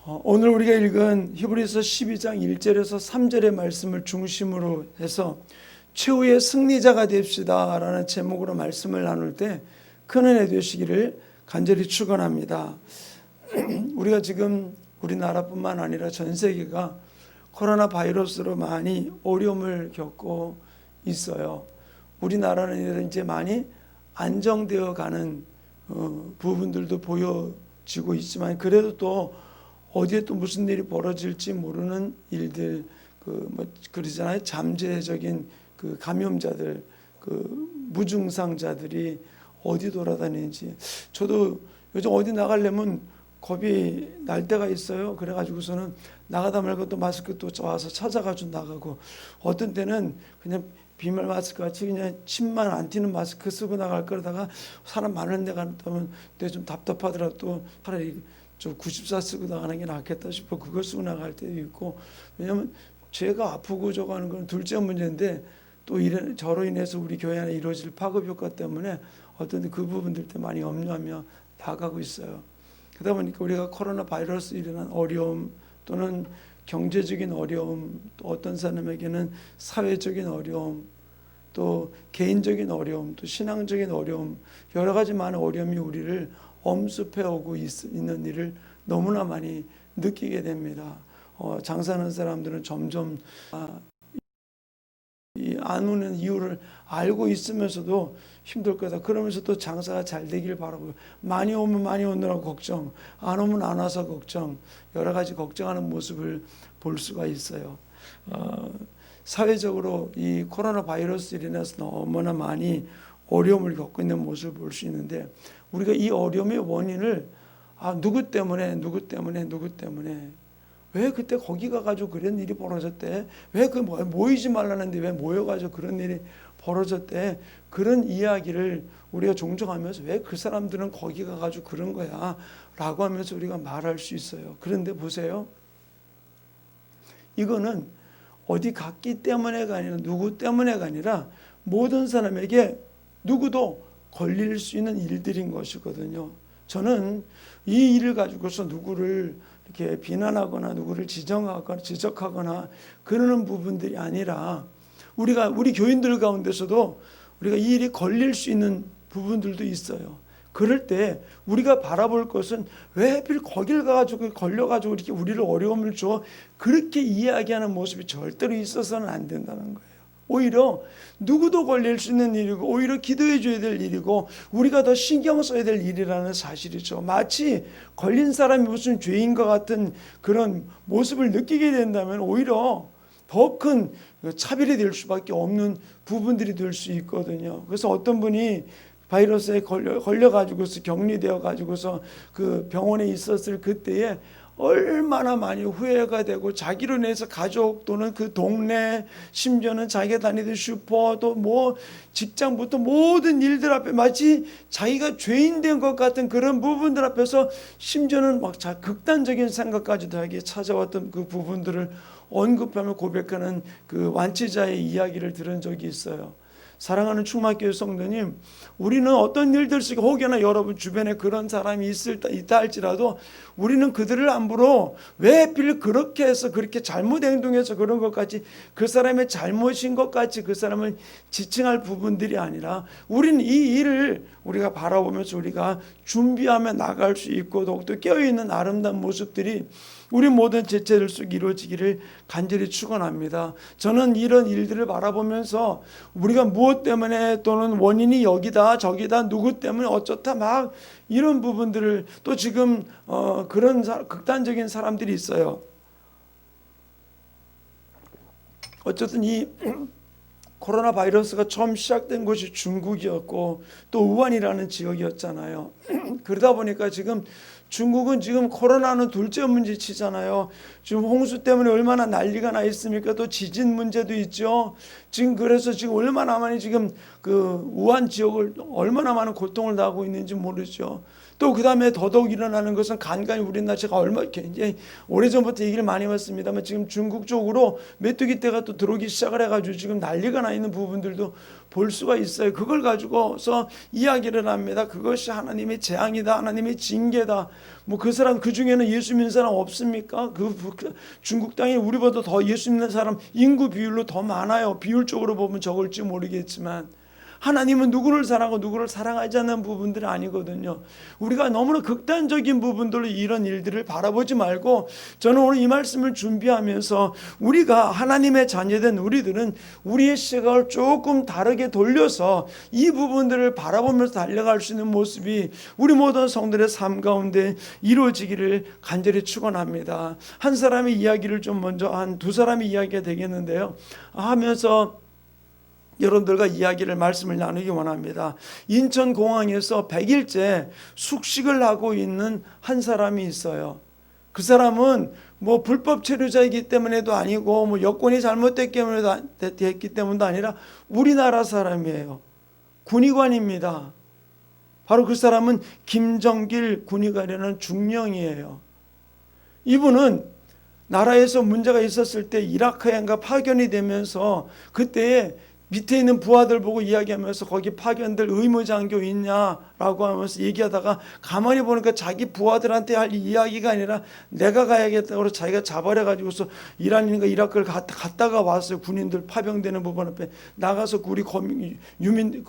오늘 우리가 읽은 히브리서 12장 1절에서 3절의 말씀을 중심으로 해서 최후의 승리자가 됩시다 라는 제목으로 말씀을 나눌 때 큰 은혜 되시기를 간절히 축원합니다. 우리가 지금 우리나라뿐만 아니라 전 세계가 코로나 바이러스로 많이 어려움을 겪고 있어요. 우리나라는 이제 많이 안정되어 가는 부분들도 보여지고 있지만 그래도 또 어디에 또 무슨 일이 벌어질지 모르는 일들, 그러잖아요. 잠재적인 그 감염자들, 그 무증상자들이 어디 돌아다니는지. 저도 요즘 어디 나가려면 겁이 날 때가 있어요. 그래가지고서는 나가다 말고 또 마스크 또 와서 찾아가지고 나가고, 어떤 때는 그냥 비말 마스크 같이 그냥 침만 안 튀는 마스크 쓰고 나갈 거다가 사람 많은 데 가면 좀 답답하더라도 차라리 저 94 쓰고 나가는 게 낫겠다 싶어 그걸 쓰고 나갈 때도 있고. 왜냐하면 제가 아프고 저거 하는 건 둘째 문제인데 또 저로 인해서 우리 교회 안에 이루어질 파급 효과 때문에 어떤 그 부분들 때 많이 염려하며 나가고 있어요. 그러다 보니까 우리가 코로나 바이러스 일어난 어려움 또는 경제적인 어려움, 또 어떤 사람에게는 사회적인 어려움, 또 개인적인 어려움, 또 신앙적인 어려움, 여러 가지 많은 어려움이 우리를 엄습해오고 있는 일을 너무나 많이 느끼게 됩니다. 장사하는 사람들은 점점 안 오는 이유를 알고 있으면서도 힘들 거다. 그러면서 또 장사가 잘 되길 바라고, 많이 오면 많이 오느라고 걱정, 안 오면 안 와서 걱정, 여러 가지 걱정하는 모습을 볼 수가 있어요. 사회적으로 이 코로나 바이러스로 인해서 너무나 많이 어려움을 겪고 있는 모습을 볼 수 있는데, 우리가 이 어려움의 원인을 누구 때문에 왜 그때 거기 가가지고 그런 일이 벌어졌대, 왜 그 모이지 말라는데 왜 모여가지고 그런 일이 벌어졌대, 그런 이야기를 우리가 종종 하면서 왜 그 사람들은 거기 가가지고 그런 거야 라고 하면서 우리가 말할 수 있어요. 그런데 보세요, 이거는 어디 갔기 때문에가 아니라 누구 때문에가 아니라 모든 사람에게 누구도 걸릴 수 있는 일들인 것이거든요. 저는 이 일을 가지고서 누구를 이렇게 비난하거나 누구를 지적하거나 그러는 부분들이 아니라, 우리 교인들 가운데서도 우리가 이 일이 걸릴 수 있는 부분들도 있어요. 그럴 때 우리가 바라볼 것은 왜 하필 거길 가가지고 걸려가지고 이렇게 우리를 어려움을 줘, 그렇게 이야기하는 모습이 절대로 있어서는 안 된다는 거예요. 오히려 누구도 걸릴 수 있는 일이고 오히려 기도해 줘야 될 일이고 우리가 더 신경 써야 될 일이라는 사실이죠. 마치 걸린 사람이 무슨 죄인 것 같은 그런 모습을 느끼게 된다면 오히려 더 큰 차별이 될 수밖에 없는 부분들이 될 수 있거든요. 그래서 어떤 분이 바이러스에 걸려가지고서 격리되어 가지고서 그 병원에 있었을 그때에 얼마나 많이 후회가 되고, 자기로 인해서 가족 또는 그 동네, 심지어는 자기가 다니던 슈퍼, 또 뭐 직장부터 모든 일들 앞에 마치 자기가 죄인 된 것 같은 그런 부분들 앞에서 심지어는 막 극단적인 생각까지도 하게 찾아왔던 그 부분들을 언급하며 고백하는 그 완치자의 이야기를 들은 적이 있어요. 사랑하는 충만교회 성도님, 우리는 어떤 일들 속에 혹여나 여러분 주변에 그런 사람이 있다 할지라도 우리는 그들을 함부로 왜 하필 그렇게 해서 그렇게 잘못 행동해서 그런 것 같이, 그 사람의 잘못인 것 같이 그 사람을 지칭할 부분들이 아니라, 우리는 이 일을 우리가 바라보면서 우리가 준비하며 나갈 수 있고 더욱더 깨어있는 아름다운 모습들이 우리 모든 지체들 속에 이루어지기를 간절히 축원합니다. 저는 이런 일들을 바라보면서 우리가 무엇 때문에 또는 원인이 여기다 저기다 누구 때문에 어쩌다 막 이런 부분들을, 또 지금 그런 극단적인 사람들이 있어요. 어쨌든 이 코로나 바이러스가 처음 시작된 곳이 중국이었고 또 우한이라는 지역이었잖아요. 그러다 보니까 지금 중국은 지금 코로나는 둘째 문제 치잖아요. 지금 홍수 때문에 얼마나 난리가 나 있습니까? 또 지진 문제도 있죠. 지금 그래서 지금 얼마나 많이 지금 그 우한 지역을 얼마나 많은 고통을 당하고 있는지 모르죠. 또 그 다음에 더더욱 일어나는 것은 간간히 우리나라 제가 얼마 이제 오래전부터 얘기를 많이 했습니다만 지금 중국 쪽으로 메뚜기 떼가 또 들어오기 시작을 해가지고 지금 난리가 나 있는 부분들도 볼 수가 있어요. 그걸 가지고서 이야기를 합니다. 그것이 하나님의 재앙이다, 하나님의 징계다. 뭐 그 사람 그 중에는 예수 믿는 사람 없습니까? 그 중국 땅에 우리보다 더 예수 믿는 사람 인구 비율로 더 많아요. 비율적으로 보면 적을지 모르겠지만. 하나님은 누구를 사랑하고 누구를 사랑하지 않는 부분들이 아니거든요. 우리가 너무나 극단적인 부분들로 이런 일들을 바라보지 말고, 저는 오늘 이 말씀을 준비하면서 우리가 하나님의 자녀된 우리들은 우리의 시각을 조금 다르게 돌려서 이 부분들을 바라보면서 달려갈 수 있는 모습이 우리 모든 성도들의 삶 가운데 이루어지기를 간절히 축원합니다. 한 사람의 이야기를 좀 먼저 한 두 사람의 이야기가 되겠는데요. 하면서 여러분들과 이야기를 말씀을 나누기 원합니다. 인천공항에서 100일째 숙식을 하고 있는 한 사람이 있어요. 그 사람은 뭐 불법 체류자이기 때문에도 아니고 뭐 여권이 잘못됐기 때문도 아니라 우리나라 사람이에요. 군의관입니다. 바로 그 사람은 김정길 군의관이라는 중령이에요. 이분은 나라에서 문제가 있었을 때 이라크에인가 파견이 되면서 그때에 밑에 있는 부하들 보고 이야기하면서 거기 파견될 의무장교 있냐라고 하면서 얘기하다가 가만히 보니까 자기 부하들한테 할 이야기가 아니라 내가 가야겠다고 자기가 자발해가지고서 이란인가 이라크를 갔다가 왔어요. 군인들 파병되는 부분 앞에 나가서 우리 유민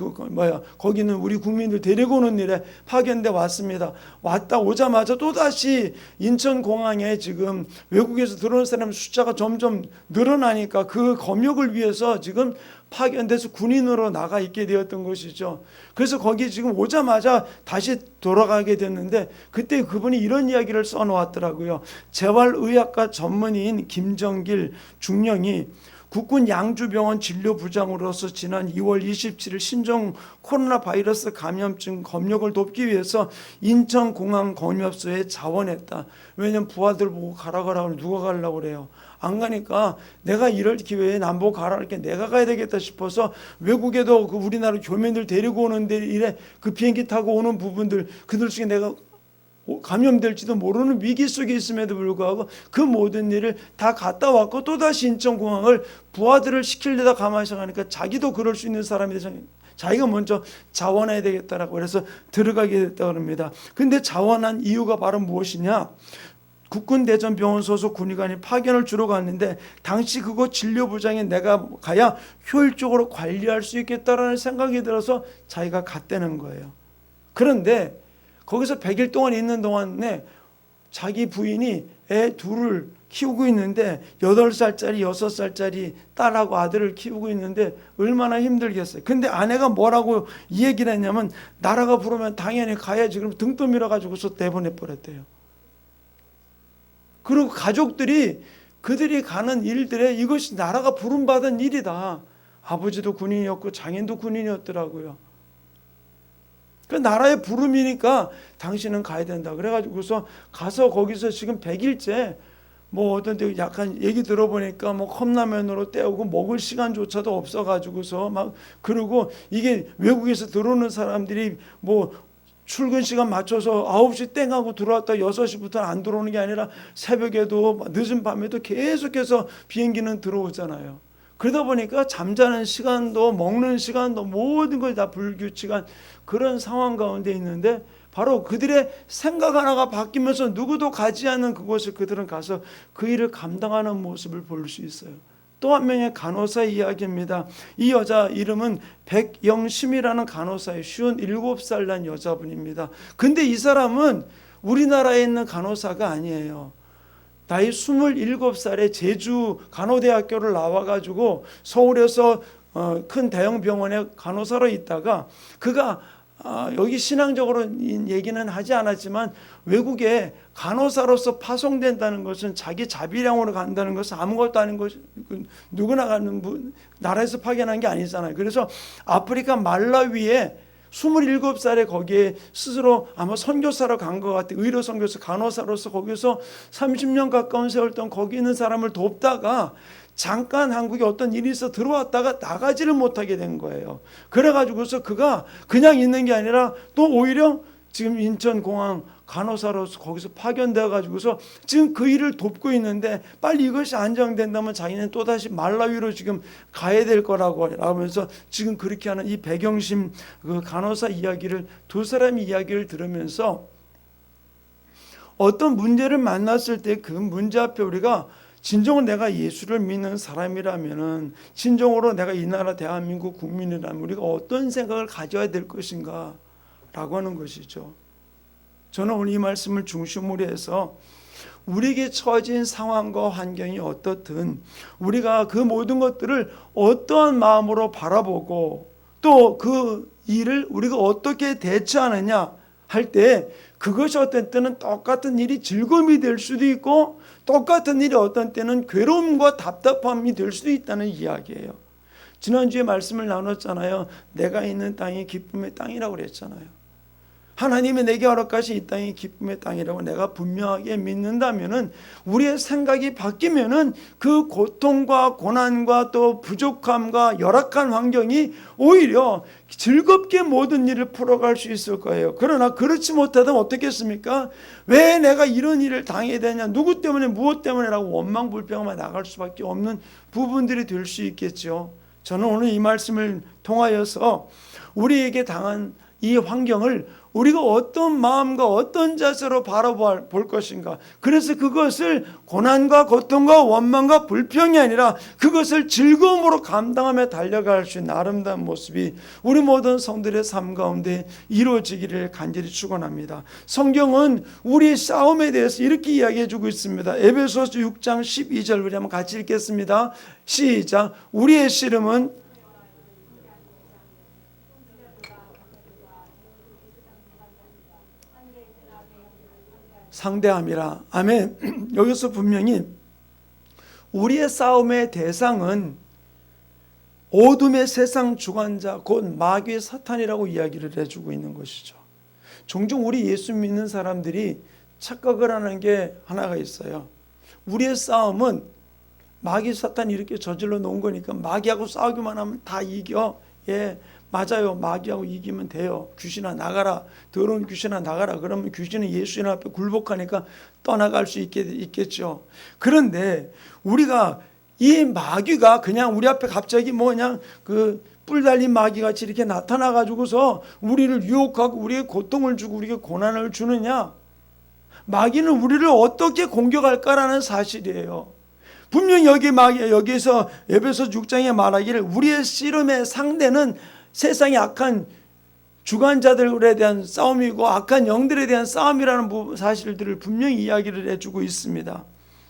거기 있는 우리 국민들 데리고 오는 일에 파견돼 왔습니다. 왔다 오자마자 또다시 인천공항에 지금 외국에서 들어오는 사람 숫자가 점점 늘어나니까 그 검역을 위해서 지금 파견돼서 군인으로 나가 있게 되었던 것이죠. 그래서 거기 지금 오자마자 다시 돌아가게 됐는데 그때 그분이 이런 이야기를 써놓았더라고요. 재활의학과 전문의인 김정길 중령이 국군 양주병원 진료부장으로서 지난 2월 27일 신종 코로나 바이러스 감염증 검역을 돕기 위해서 인천공항 검역소에 자원했다. 왜냐면 부하들 보고 가라고 하면 누가 가려고 그래요. 안 가니까 내가 이럴 기회에 남보고 가라 할게 내가 가야 되겠다 싶어서 외국에도 그 우리나라 교민들 데리고 오는데 이래 그 비행기 타고 오는 부분들 그들 중에 내가 감염될지도 모르는 위기 속에 있음에도 불구하고 그 모든 일을 다 갔다 왔고 또다시 인천공항을 부하들을 시키려다 가만히 생각하니까 자기도 그럴 수 있는 사람이 돼서 자기가 먼저 자원해야 되겠다라고 그래서 들어가게 됐다고 합니다. 근데 자원한 이유가 바로 무엇이냐? 국군대전병원 소속 군의관이 파견을 주러 갔는데 당시 그곳 진료부장에 내가 가야 효율적으로 관리할 수 있겠다라는 생각이 들어서 자기가 갔다는 거예요. 그런데 거기서 100일 동안 있는 동안에 자기 부인이 애 둘을 키우고 있는데 8살짜리 6살짜리 딸하고 아들을 키우고 있는데 얼마나 힘들겠어요. 근데 아내가 뭐라고 이 얘기를 했냐면 나라가 부르면 당연히 가야지. 그럼 등 떠밀어 가지고서 내보내버렸대요. 그리고 가족들이 그들이 가는 일들에 이것이 나라가 부름받은 일이다. 아버지도 군인이었고 장인도 군인이었더라고요. 그 나라의 부름이니까 당신은 가야 된다. 그래가지고서 가서 거기서 지금 100일째 뭐 어떤 데 약간 얘기 들어보니까 뭐 컵라면으로 때우고 먹을 시간조차도 없어가지고서 막 그러고 이게 외국에서 들어오는 사람들이 뭐 출근 시간 맞춰서 9시 땡 하고 들어왔다 6시부터 안 들어오는 게 아니라 새벽에도 늦은 밤에도 계속해서 비행기는 들어오잖아요. 그러다 보니까 잠자는 시간도 먹는 시간도 모든 것이 다 불규칙한 그런 상황 가운데 있는데 바로 그들의 생각 하나가 바뀌면서 누구도 가지 않는 그곳에 그들은 가서 그 일을 감당하는 모습을 볼 수 있어요. 또 한 명의 간호사의 이야기입니다. 이 여자 이름은 백영심이라는 간호사의 57살 난 여자분입니다. 근데 이 사람은 우리나라에 있는 간호사가 아니에요. 나이 27살에 제주 간호대학교를 나와가지고 서울에서 큰 대형 병원에 간호사로 있다가 그가 여기 신앙적으로 얘기는 하지 않았지만 외국에 간호사로서 파송된다는 것은 자기 자비량으로 간다는 것은 아무것도 아닌 것, 누구나 가는 나라에서 파견한 게 아니잖아요. 그래서 아프리카 말라위에 27살에 거기에 스스로 아마 선교사로 간 것 같아요. 의료 선교사 간호사로서 거기서 30년 가까운 세월 동안 거기 있는 사람을 돕다가 잠깐 한국에 어떤 일이 있어 들어왔다가 나가지를 못하게 된 거예요. 그래가지고서 그가 그냥 있는 게 아니라 또 오히려 지금 인천공항 간호사로서 거기서 파견되어 가지고서 지금 그 일을 돕고 있는데 빨리 이것이 안정된다면 자기는 또다시 말라위로 지금 가야 될 거라고 하면서 지금 그렇게 하는 이 백영심 그 간호사 이야기를, 두 사람의 이야기를 들으면서 어떤 문제를 만났을 때 그 문제 앞에 우리가 진정으로 내가 예수를 믿는 사람이라면은, 진정으로 내가 이 나라 대한민국 국민이라면 우리가 어떤 생각을 가져야 될 것인가 라고 하는 것이죠. 저는 오늘 이 말씀을 중심으로 해서 우리에게 처해진 상황과 환경이 어떻든 우리가 그 모든 것들을 어떠한 마음으로 바라보고 또 그 일을 우리가 어떻게 대처하느냐 할 때, 그것이 어떤 때는 똑같은 일이 즐거움이 될 수도 있고 똑같은 일이 어떤 때는 괴로움과 답답함이 될 수도 있다는 이야기예요. 지난주에 말씀을 나눴잖아요. 내가 있는 땅이 기쁨의 땅이라고 그랬잖아요. 하나님이 내게 허락하신 이 땅이 기쁨의 땅이라고 내가 분명하게 믿는다면은, 우리의 생각이 바뀌면은 그 고통과 고난과 또 부족함과 열악한 환경이 오히려 즐겁게 모든 일을 풀어갈 수 있을 거예요. 그러나 그렇지 못하다면 어떻겠습니까? 왜 내가 이런 일을 당해야 되냐, 누구 때문에 무엇 때문에라고 원망불평만 나갈 수밖에 없는 부분들이 될 수 있겠죠. 저는 오늘 이 말씀을 통하여서 우리에게 당한 이 환경을 우리가 어떤 마음과 어떤 자세로 바라볼 것인가, 그래서 그것을 고난과 고통과 원망과 불평이 아니라 그것을 즐거움으로 감당하며 달려갈 수 있는 아름다운 모습이 우리 모든 성들의 삶 가운데 이루어지기를 간절히 축원합니다. 성경은 우리의 싸움에 대해서 이렇게 이야기해 주고 있습니다. 에베소서 6장 12절 우리 한번 같이 읽겠습니다. 시작. 우리의 씨름은 상대함이라. 아멘. 여기서 분명히 우리의 싸움의 대상은 어둠의 세상 주관자 곧 마귀의 사탄이라고 이야기를 해주고 있는 것이죠. 종종 우리 예수 믿는 사람들이 착각을 하는 게 하나가 있어요. 우리의 싸움은 마귀 사탄이 이렇게 저질러 놓은 거니까 마귀하고 싸우기만 하면 다 이겨. 예, 맞아요. 마귀하고 이기면 돼요. 귀신아 나가라. 더러운 귀신아 나가라. 그러면 귀신은 예수님 앞에 굴복하니까 떠나갈 수 있겠죠. 그런데 우리가 이 마귀가 그냥 우리 앞에 갑자기 뭐 그냥 그 뿔 달린 마귀같이 이렇게 나타나 가지고서 우리를 유혹하고 우리에게 고통을 주고 우리에게 고난을 주느냐? 마귀는 우리를 어떻게 공격할까라는 사실이에요. 분명히 여기에서 에베소 6장에 말하기를 우리의 씨름의 상대는 세상의 악한 주관자들에 대한 싸움이고 악한 영들에 대한 싸움이라는 사실들을 분명히 이야기를 해주고 있습니다.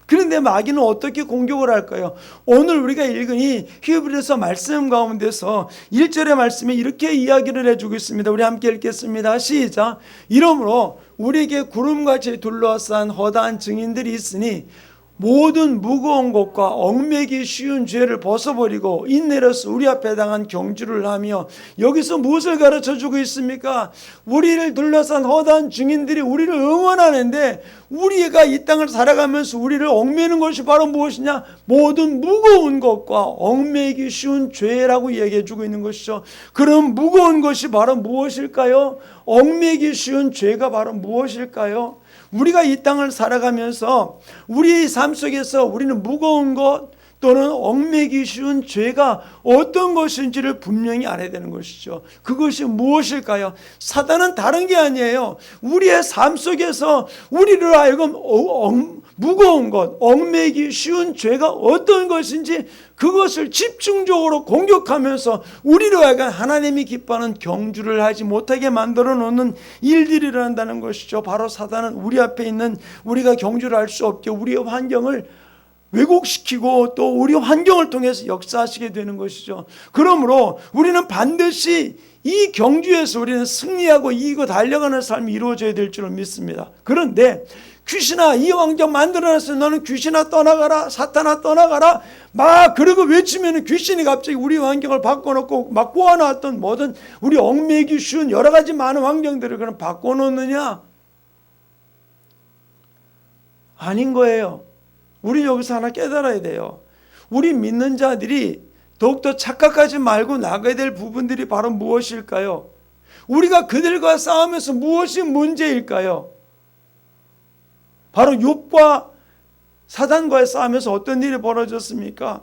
그런데 마귀는 어떻게 공격을 할까요? 오늘 우리가 읽은 이 히브리서 말씀 가운데서 1절의 말씀에 이렇게 이야기를 해주고 있습니다. 우리 함께 읽겠습니다. 시작. 이러므로 우리에게 구름같이 둘러싼 허다한 증인들이 있으니 모든 무거운 것과 얽매기 쉬운 죄를 벗어버리고 인내로서 우리 앞에 당한 경주를 하며, 여기서 무엇을 가르쳐주고 있습니까? 우리를 둘러싼 허다한 증인들이 우리를 응원하는데 우리가 이 땅을 살아가면서 우리를 얽매는 것이 바로 무엇이냐? 모든 무거운 것과 얽매기 쉬운 죄라고 얘기해주고 있는 것이죠. 그럼 무거운 것이 바로 무엇일까요? 얽매기 쉬운 죄가 바로 무엇일까요? 우리가 이 땅을 살아가면서 우리 삶 속에서 우리는 무거운 것 또는 얽매기 쉬운 죄가 어떤 것인지를 분명히 알아야 되는 것이죠. 그것이 무엇일까요? 사단은 다른 게 아니에요. 우리의 삶 속에서 우리를 하여금 무거운 것, 얽매기 쉬운 죄가 어떤 것인지 그것을 집중적으로 공격하면서 우리로 하여금 하나님이 기뻐하는 경주를 하지 못하게 만들어 놓는 일들이 일어난다는 것이죠. 바로 사단은 우리 앞에 있는 우리가 경주를 할 수 없게 우리의 환경을 왜곡시키고 또 우리 환경을 통해서 역사하시게 되는 것이죠. 그러므로 우리는 반드시 이 경주에서 우리는 승리하고 이기고 달려가는 삶이 이루어져야 될 줄을 믿습니다. 그런데 귀신아 이 환경 만들어놨어. 너는 귀신아 떠나가라. 사탄아 떠나가라. 막 그러고 외치면 귀신이 갑자기 우리 환경을 바꿔놓고 막 꼬아놨던 모든 우리 얽매기 쉬운 여러 가지 많은 환경들을 그럼 바꿔놓느냐? 아닌 거예요. 우리 여기서 하나 깨달아야 돼요. 우리 믿는 자들이 더욱더 착각하지 말고 나가야 될 부분들이 바로 무엇일까요? 우리가 그들과 싸우면서 무엇이 문제일까요? 바로 욥과 사단과의 싸움에서 어떤 일이 벌어졌습니까?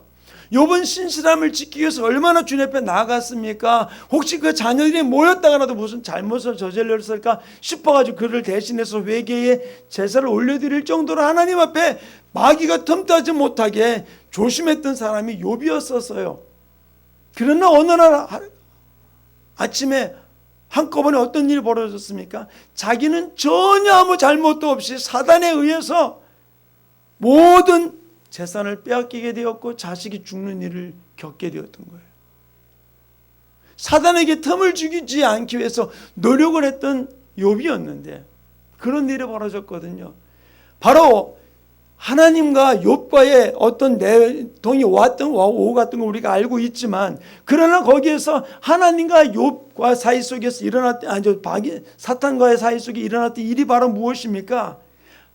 욥은 신실함을 지키기 위해서 얼마나 주님 앞에 나아갔습니까? 혹시 그 자녀들이 모였다가라도 무슨 잘못을 저질렀을까 싶어가지고 그를 대신해서 회개의 제사를 올려드릴 정도로 하나님 앞에 마귀가 틈타지 못하게 조심했던 사람이 욥이었었어요. 그러나 어느 날 아침에 한꺼번에 어떤 일이 벌어졌습니까? 자기는 전혀 아무 잘못도 없이 사단에 의해서 모든 재산을 빼앗기게 되었고 자식이 죽는 일을 겪게 되었던 거예요. 사단에게 틈을 주지 않기 위해서 노력을 했던 욥이었는데 그런 일이 벌어졌거든요. 바로 하나님과 욥과의 어떤 내통이 왔던 오고 갔던 걸 우리가 알고 있지만, 그러나 거기에서 하나님과 욥과 사이 속에서 일어났던 사탄과의 사이 속에 일어났던 일이 바로 무엇입니까?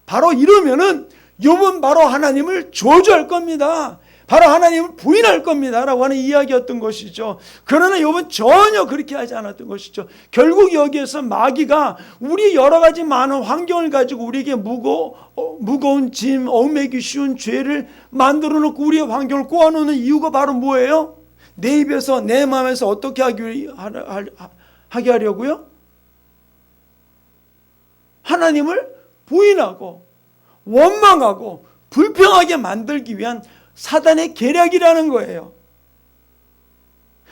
바로 이러면은 욥은 바로 하나님을 저주할 겁니다. 바로 하나님을 부인할 겁니다 라고 하는 이야기였던 것이죠. 그러나 욥은 전혀 그렇게 하지 않았던 것이죠. 결국 여기에서 마귀가 우리 여러 가지 많은 환경을 가지고 우리에게 무거운 짐, 얽매기 쉬운 죄를 만들어 놓고 우리의 환경을 꼬아놓는 이유가 바로 뭐예요? 내 입에서 내 마음에서 어떻게 하게 하려고요? 하나님을 부인하고 원망하고 불평하게 만들기 위한 사단의 계략이라는 거예요.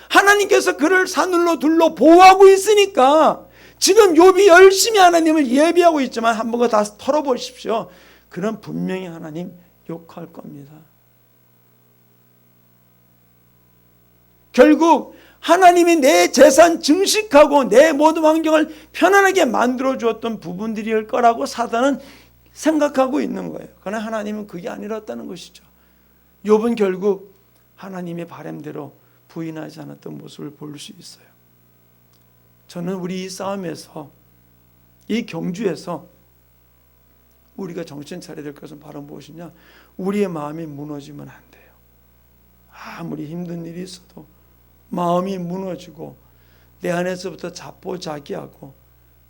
하나님께서 그를 산울로 둘러 보호하고 있으니까 지금 욥이 열심히 하나님을 예비하고 있지만 한번 다 털어보십시오. 그럼 분명히 하나님 욕할 겁니다. 결국 하나님이 내 재산 증식하고 내 모든 환경을 편안하게 만들어 주었던 부분들일 거라고 사단은 생각하고 있는 거예요. 그러나 하나님은 그게 아니었다는 것이죠. 욥은 결국 하나님의 바람대로 부인하지 않았던 모습을 볼 수 있어요. 저는 우리 이 싸움에서, 이 경주에서 우리가 정신 차려야 될 것은 바로 무엇이냐? 우리의 마음이 무너지면 안 돼요. 아무리 힘든 일이 있어도 마음이 무너지고 내 안에서부터 자포자기하고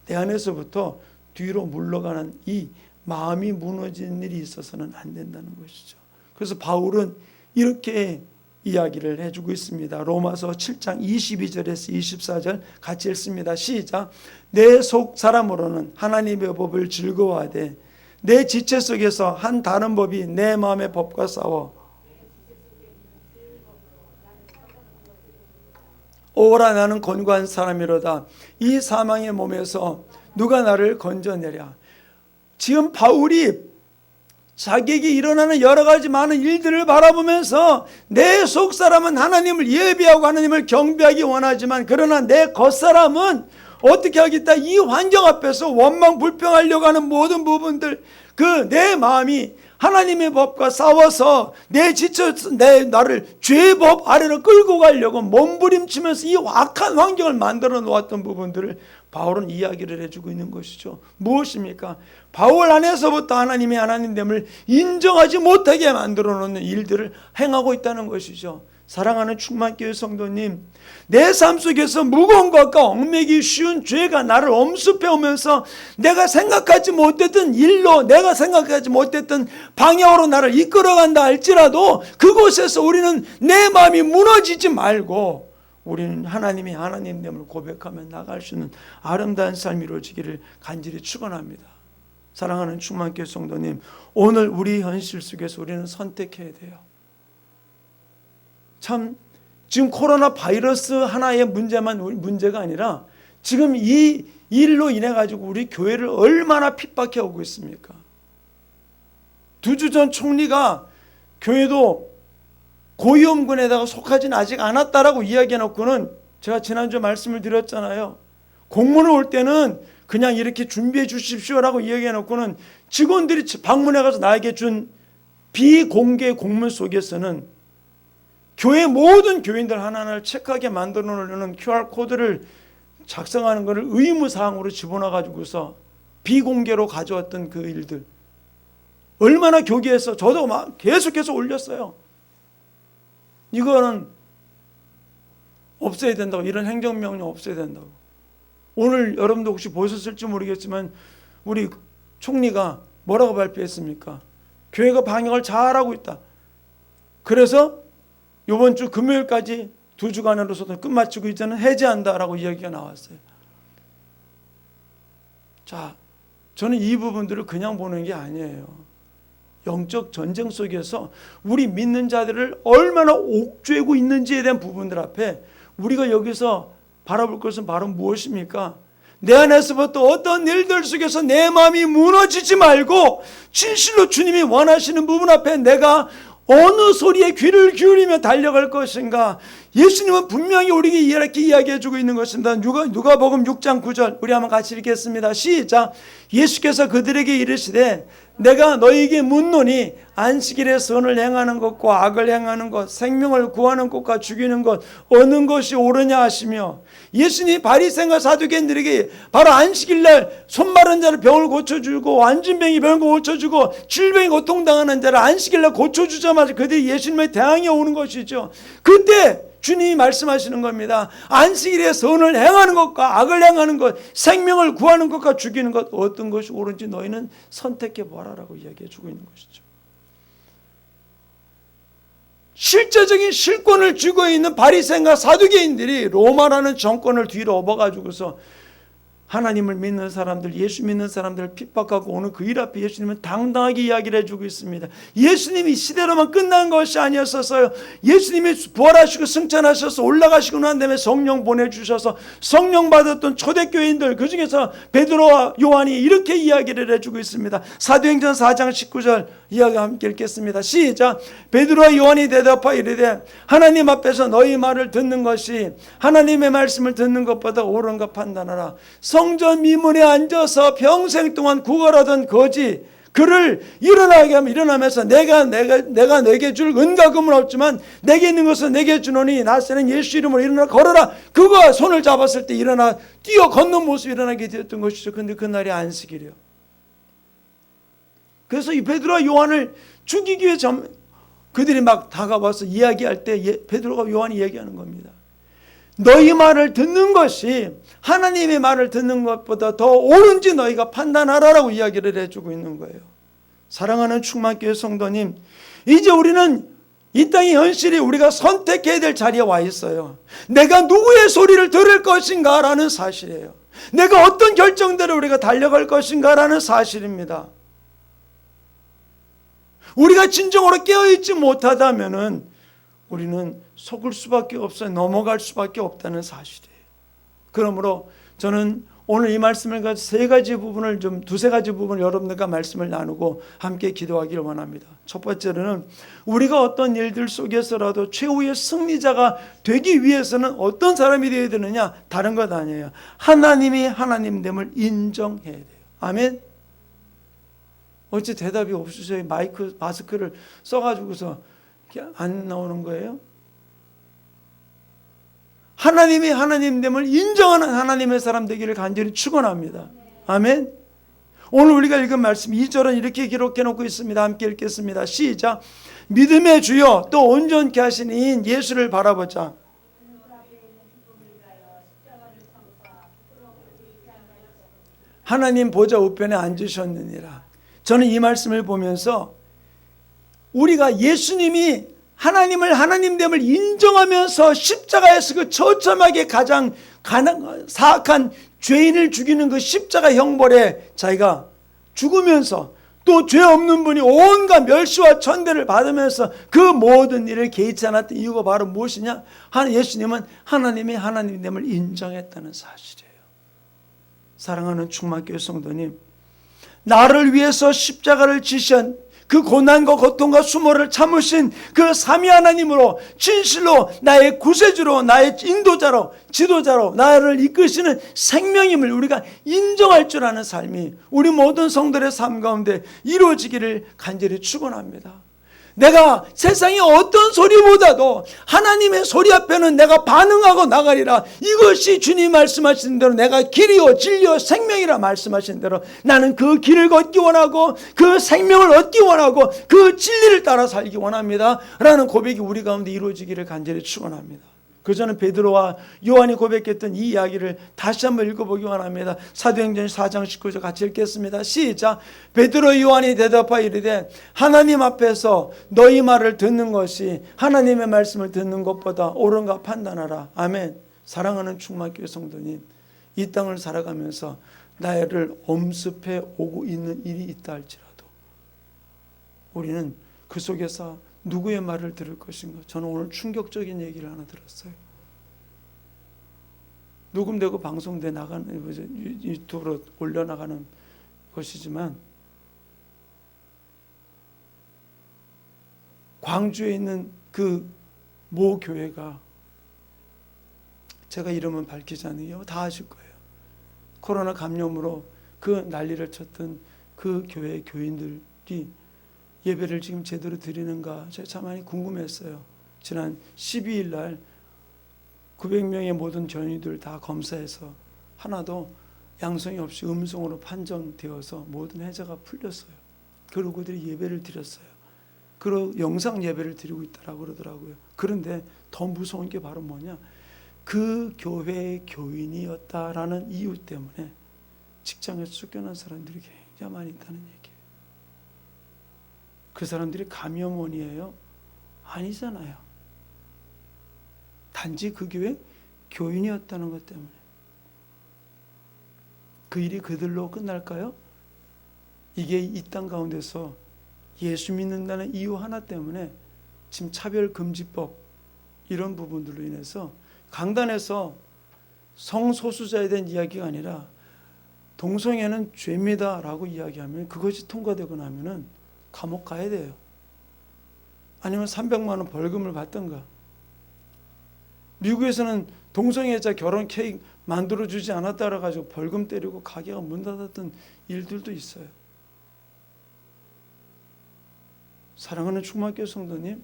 내 안에서부터 뒤로 물러가는 이 마음이 무너지는 일이 있어서는 안 된다는 것이죠. 그래서 바울은 이렇게 이야기를 해주고 있습니다. 로마서 7장 22절에서 24절 같이 읽습니다. 시작. 내 속 사람으로는 하나님의 법을 즐거워하되 내 지체 속에서 한 다른 법이 내 마음의 법과 싸워 오라 나는 권고한 사람이로다. 이 사망의 몸에서 누가 나를 건져내랴. 지금 바울이 자기에게 일어나는 여러 가지 많은 일들을 바라보면서 내 속사람은 하나님을 예비하고 하나님을 경배하기 원하지만 그러나 내 겉사람은 어떻게 하겠다? 이 환경 앞에서 원망 불평하려고 하는 모든 부분들, 그 내 마음이 하나님의 법과 싸워서 나를 죄의 법 아래로 끌고 가려고 몸부림치면서 이 악한 환경을 만들어 놓았던 부분들을 바울은 이야기를 해주고 있는 것이죠. 무엇입니까? 바울 안에서부터 하나님의 하나님됨을 인정하지 못하게 만들어 놓는 일들을 행하고 있다는 것이죠. 사랑하는 충만교회 성도님, 내 삶 속에서 무거운 것과 얽매기 쉬운 죄가 나를 엄습해 오면서 내가 생각하지 못했던 일로, 내가 생각하지 못했던 방향으로 나를 이끌어간다 할지라도 그곳에서 우리는 내 마음이 무너지지 말고 우리는 하나님의 하나님됨을 고백하며 나갈 수 있는 아름다운 삶이 이루어지기를 간절히 축원합니다. 사랑하는 충만교회 성도님, 오늘 우리 현실 속에서 우리는 선택해야 돼요. 참 지금 코로나 바이러스 하나의 문제가 아니라 지금 이 일로 인해 가지고 우리 교회를 얼마나 핍박해 오고 있습니까? 2주 전 총리가 교회도 고위험군에다가 속하진 아직 않았다라고 이야기해 놓고는, 제가 지난주 말씀을 드렸잖아요. 공무원 올 때는 그냥 이렇게 준비해 주십시오라고 이야기해 놓고는 직원들이 방문해 가서 나에게 준 비공개 공문 속에서는 교회 모든 교인들 하나하나를 체크하게 만들어 놓으려는 QR코드를 작성하는 것을 의무사항으로 집어넣어 가지고서 비공개로 가져왔던 그 일들, 얼마나 교계에서 저도 막 계속해서 올렸어요. 이거는 없애야 된다고, 이런 행정명령 없애야 된다고. 오늘 여러분도 혹시 보셨을지 모르겠지만 우리 총리가 뭐라고 발표했습니까? 교회가 방역을 잘하고 있다. 그래서 이번 주 금요일까지 2주간으로서도 끝마치고 이제는 해제한다라고 이야기가 나왔어요. 자, 저는 이 부분들을 그냥 보는 게 아니에요. 영적 전쟁 속에서 우리 믿는 자들을 얼마나 옥죄고 있는지에 대한 부분들 앞에 우리가 여기서 바라볼 것은 바로 무엇입니까? 내 안에서부터 어떤 일들 속에서 내 마음이 무너지지 말고 진실로 주님이 원하시는 부분 앞에 내가 어느 소리에 귀를 기울이며 달려갈 것인가. 예수님은 분명히 우리에게 이렇게 이야기해 주고 있는 것입니다. 누가복음 6장 9절 우리 한번 같이 읽겠습니다. 시작. 예수께서 그들에게 이르시되 내가 너희에게 묻노니 안식일에 선을 행하는 것과 악을 행하는 것, 생명을 구하는 것과 죽이는 것 어느 것이 옳으냐 하시며, 예수님이 바리새인과 사두개인들에게 바로 안식일날 손 마른 자를 병을 고쳐주고 안진병이 병을 고쳐주고 질병이 고통당하는 자를 안식일날 고쳐주자마자 그들이 예수님의 대항해 오는 것이죠. 그때 주님이 말씀하시는 겁니다. 안식일에 선을 행하는 것과 악을 행하는 것, 생명을 구하는 것과 죽이는 것 어떤 것이 옳은지 너희는 선택해 보아라라고 이야기해 주고 있는 것이죠. 실제적인 실권을 쥐고 있는 바리새인과 사두개인들이 로마라는 정권을 뒤로 업어가지고서 하나님을 믿는 사람들, 예수 믿는 사람들을 핍박하고 오는 그 일 앞에 예수님은 당당하게 이야기를 해주고 있습니다. 예수님이 시대로만 끝난 것이 아니었어요. 예수님이 부활하시고 승천하셔서 올라가시고 난 다음에 성령 보내주셔서 성령 받았던 초대교인들, 그 중에서 베드로와 요한이 이렇게 이야기를 해주고 있습니다. 사도행전 4장 19절 이야기 함께 읽겠습니다. 시작. 베드로와 요한이 대답하여 이르되 하나님 앞에서 너희 말을 듣는 것이 하나님의 말씀을 듣는 것보다 옳은가 판단하라. 성전 미문에 앉아서 평생 동안 구걸하던 거지 그를 일어나게 하면 일어나면서 내가 내게 줄 은과 금은 없지만 내게 있는 것은 내게 주노니 나세는 예수 이름으로 일어나 걸어라. 그가 손을 잡았을 때 일어나 뛰어 걷는 모습이 일어나게 되었던 것이죠. 그런데 그날이 안식일이요. 그래서 이 베드로와 요한을 죽이기 위해 그들이 막 다가와서 이야기할 때 베드로가 요한이 얘기하는 겁니다. 너희 말을 듣는 것이 하나님의 말을 듣는 것보다 더 옳은지 너희가 판단하라라고 이야기를 해주고 있는 거예요. 사랑하는 충만교회 성도님, 이제 우리는 이 땅의 현실이 우리가 선택해야 될 자리에 와 있어요. 내가 누구의 소리를 들을 것인가 라는 사실이에요. 내가 어떤 결정대로 우리가 달려갈 것인가 라는 사실입니다. 우리가 진정으로 깨어있지 못하다면은 우리는 속을 수밖에 없어요. 넘어갈 수밖에 없다는 사실이에요. 그러므로 저는 오늘 이 말씀을 가지고 두세 가지 부분을 여러분들과 말씀을 나누고 함께 기도하기를 원합니다. 첫 번째로는 우리가 어떤 일들 속에서라도 최후의 승리자가 되기 위해서는 어떤 사람이 되어야 되느냐? 다른 것 아니에요. 하나님이 하나님됨을 인정해야 돼요. 아멘. 어째 대답이 없으세요? 마스크를 써가지고서 안 나오는 거예요? 하나님이 하나님됨을 인정하는 하나님의 사람 되기를 간절히 축원합니다. 아멘. 오늘 우리가 읽은 말씀 2절은 이렇게 기록해 놓고 있습니다. 함께 읽겠습니다. 시작. 믿음의 주여 또 온전케 하신 이인 예수를 바라보자. 하나님 보좌 우편에 앉으셨느니라. 저는 이 말씀을 보면서 우리가 예수님이 하나님을 하나님됨을 인정하면서 십자가에서 그 처참하게 가장 사악한 죄인을 죽이는 그 십자가 형벌에 자기가 죽으면서 또 죄 없는 분이 온갖 멸시와 천대를 받으면서 그 모든 일을 개의치 않았던 이유가 바로 무엇이냐? 예수님은 하나님의 하나님됨을 인정했다는 사실이에요. 사랑하는 충만교회 성도님, 나를 위해서 십자가를 지신 그 고난과 고통과 수모를 참으신 그 삼위 하나님으로 진실로 나의 구세주로 나의 인도자로 지도자로 나를 이끄시는 생명임을 우리가 인정할 줄 아는 삶이 우리 모든 성도의 삶 가운데 이루어지기를 간절히 축원합니다. 내가 세상의 어떤 소리보다도 하나님의 소리 앞에는 내가 반응하고 나가리라. 이것이 주님 말씀하신 대로 내가 길이요 진리요 생명이라 말씀하신 대로 나는 그 길을 걷기 원하고 그 생명을 얻기 원하고 그 진리를 따라 살기 원합니다 라는 고백이 우리 가운데 이루어지기를 간절히 축원합니다. 그저는 베드로와 요한이 고백했던 이 이야기를 다시 한번 읽어보기 원합니다. 사도행전 4장 19절 같이 읽겠습니다. 시작. 베드로 요한이 대답하여 이르되 하나님 앞에서 너희 말을 듣는 것이 하나님의 말씀을 듣는 것보다 옳은가 판단하라. 아멘. 사랑하는 충만교회 성도님, 이 땅을 살아가면서 나를 엄습해 오고 있는 일이 있다 할지라도 우리는 그 속에서 누구의 말을 들을 것인가? 저는 오늘 충격적인 얘기를 하나 들었어요. 녹음되고 방송돼 나가는 유튜브로 올려나가는 것이지만 광주에 있는 그 모 교회가, 제가 이름은 밝히지 않으요 다 아실 거예요. 코로나 감염으로 그 난리를 쳤던 그 교회 교인들이 예배를 지금 제대로 드리는가 제가 참 많이 궁금했어요. 지난 12일 날 900명의 모든 전위들 다 검사해서 하나도 양성이 없이 음성으로 판정되어서 모든 해제가 풀렸어요. 그리고 그들이 예배를 드렸어요. 그리고 영상 예배를 드리고 있다라고 그러더라고요. 그런데 더 무서운 게 바로 뭐냐, 그 교회의 교인이었다라는 이유 때문에 직장에서 쫓겨난 사람들이 굉장히 많이 있다는 얘기예요. 그 사람들이 감염원이에요? 아니잖아요. 단지 그 교회 교인이었다는 것 때문에. 그 일이 그들로 끝날까요? 이게 이 땅 가운데서 예수 믿는다는 이유 하나 때문에 지금 차별금지법 이런 부분들로 인해서 강단에서 성소수자에 대한 이야기가 아니라 동성애는 죄입니다라고 이야기하면 그것이 통과되고 나면은 감옥 가야 돼요. 아니면 300만 원 벌금을 받든가. 미국에서는 동성애자 결혼 케이크 만들어주지 않았다 그래가지고 벌금 때리고 가게가 문 닫았던 일들도 있어요. 사랑하는 충만교회 성도님,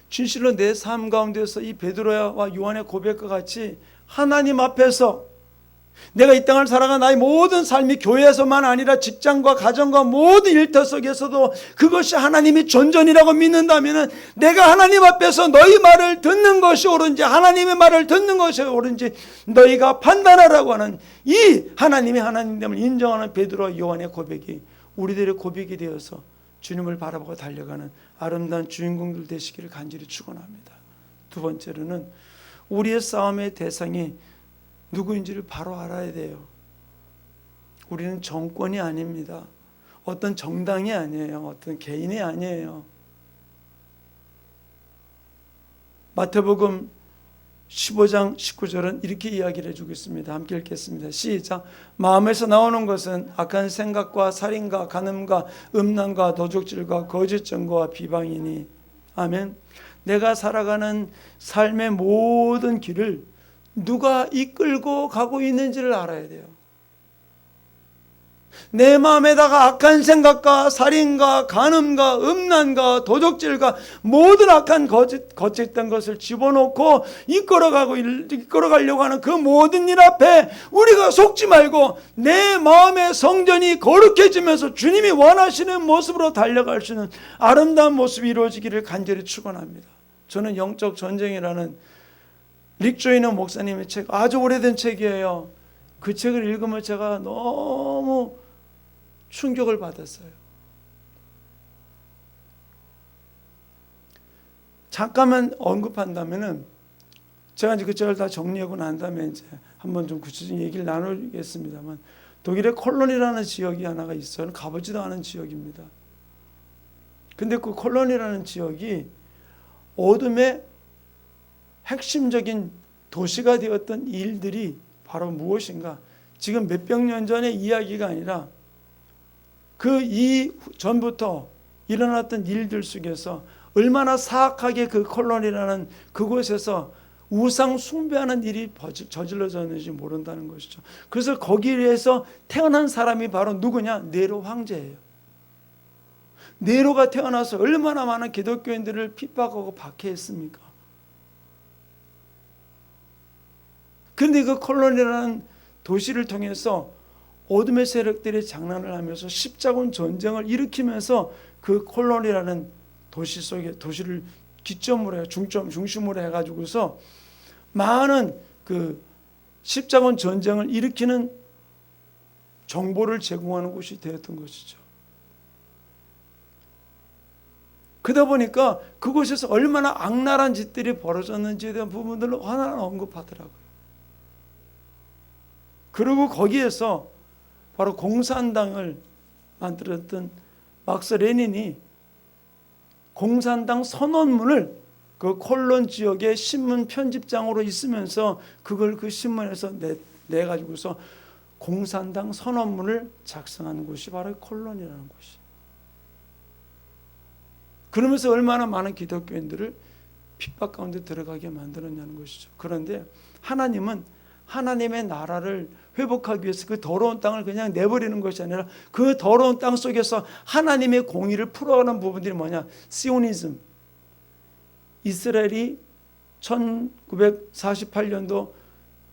진실로 내 삶 가운데서 이 베드로와 요한의 고백과 같이 하나님 앞에서 내가 이 땅을 살아간 나의 모든 삶이 교회에서만 아니라 직장과 가정과 모든 일터 속에서도 그것이 하나님이 전전이라고 믿는다면 내가 하나님 앞에서 너희 말을 듣는 것이 옳은지 하나님의 말을 듣는 것이 옳은지 너희가 판단하라고 하는 이 하나님의 하나님됨을 인정하는 베드로와 요한의 고백이 우리들의 고백이 되어서 주님을 바라보고 달려가는 아름다운 주인공들 되시기를 간절히 축원합니다. 두 번째로는 우리의 싸움의 대상이 누구인지를 바로 알아야 돼요. 우리는 정권이 아닙니다. 어떤 정당이 아니에요. 어떤 개인이 아니에요. 마태복음 15장 19절은 이렇게 이야기를 해주고 있습니다. 함께 읽겠습니다. 시작. 마음에서 나오는 것은 악한 생각과 살인과 간음과 음란과 도적질과 거짓 증거와 비방이니. 아멘. 내가 살아가는 삶의 모든 길을 누가 이끌고 가고 있는지를 알아야 돼요. 내 마음에다가 악한 생각과 살인과 간음과 음란과 도적질과 모든 악한 거짓된 것을 집어넣고 이끌어가려고 하는 그 모든 일 앞에 우리가 속지 말고 내 마음의 성전이 거룩해지면서 주님이 원하시는 모습으로 달려갈 수 있는 아름다운 모습이 이루어지기를 간절히 축원합니다. 저는 영적 전쟁이라는 릭 조이너 목사님의 책, 아주 오래된 책이에요. 그 책을 읽으면 제가 너무 충격을 받았어요. 잠깐만 언급한다면은 제가 이제 그 책을 다 정리하고 난 다음에 이제 한번 좀 구체적인 얘기를 나누겠습니다만, 독일의 콜론이라는 지역이 하나가 있어요. 가보지도 않은 지역입니다. 근데 그 콜론이라는 지역이 어둠의 핵심적인 도시가 되었던 일들이 바로 무엇인가? 지금 몇백 년 전의 이야기가 아니라 그 이전부터 일어났던 일들 속에서 얼마나 사악하게 그 콜론이라는 그곳에서 우상 숭배하는 일이 저질러졌는지 모른다는 것이죠. 그래서 거기에서 태어난 사람이 바로 누구냐? 네로 황제예요. 네로가 태어나서 얼마나 많은 기독교인들을 핍박하고 박해했습니까? 그런데 그 콜론이라는 도시를 통해서 어둠의 세력들이 장난을 하면서 십자군 전쟁을 일으키면서 그 콜론이라는 도시 속에 도시를 기점으로 해, 중심으로 해가지고서 많은 그 십자군 전쟁을 일으키는 정보를 제공하는 곳이 되었던 것이죠. 그러다 보니까 그곳에서 얼마나 악랄한 짓들이 벌어졌는지에 대한 부분들을 하나하나 언급하더라고요. 그리고 거기에서 바로 공산당을 만들었던 막스 레닌이 공산당 선언문을 그 콜론 지역의 신문 편집장으로 있으면서 그걸 그 신문에서 내가지고서 공산당 선언문을 작성한 곳이 바로 콜론이라는 곳이. 그러면서 얼마나 많은 기독교인들을 핍박 가운데 들어가게 만들었냐는 것이죠. 그런데 하나님은 하나님의 나라를 회복하기 위해서 그 더러운 땅을 그냥 내버리는 것이 아니라 그 더러운 땅 속에서 하나님의 공의를 풀어가는 부분들이 뭐냐? 시오니즘. 이스라엘이 1948년도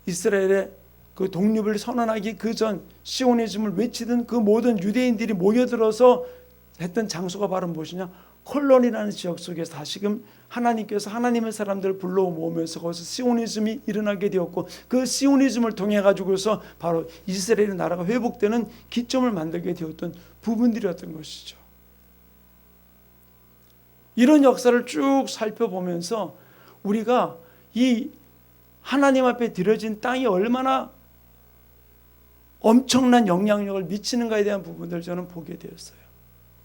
이스라엘의 그 독립을 선언하기 그 전 시오니즘을 외치던 그 모든 유대인들이 모여들어서 했던 장소가 바로 무엇이냐? 콜론이라는 지역 속에서 다시금 하나님께서 하나님의 사람들을 불러 모으면서 거기서 시오니즘이 일어나게 되었고 그 시오니즘을 통해 가지고서 바로 이스라엘의 나라가 회복되는 기점을 만들게 되었던 부분들이었던 것이죠. 이런 역사를 쭉 살펴보면서 우리가 이 하나님 앞에 드려진 땅이 얼마나 엄청난 영향력을 미치는가에 대한 부분들을 저는 보게 되었어요.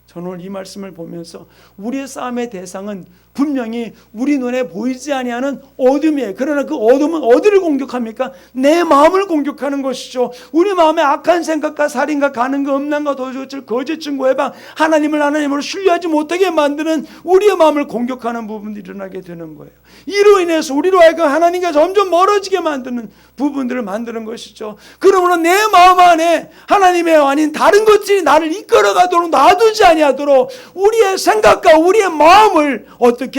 저는 오늘 이 말씀을 보면서 우리의 싸움의 대상은 분명히 우리 눈에 보이지 아니하는 어둠이에요. 그러나 그 어둠은 어디를 공격합니까? 내 마음을 공격하는 것이죠. 우리 마음에 악한 생각과 살인과 가는과 음란과 도적질, 거짓 증거, 해방, 하나님을 하나님으로 신뢰하지 못하게 만드는 우리의 마음을 공격하는 부분들이 일어나게 되는 거예요. 이로 인해서 우리로 하여금 하나님과 점점 멀어지게 만드는 부분들을 만드는 것이죠. 그러므로 내 마음 안에 하나님의 아닌 다른 것들이 나를 이끌어가도록 놔두지 아니하도록 우리의 생각과 우리의 마음을 어떻게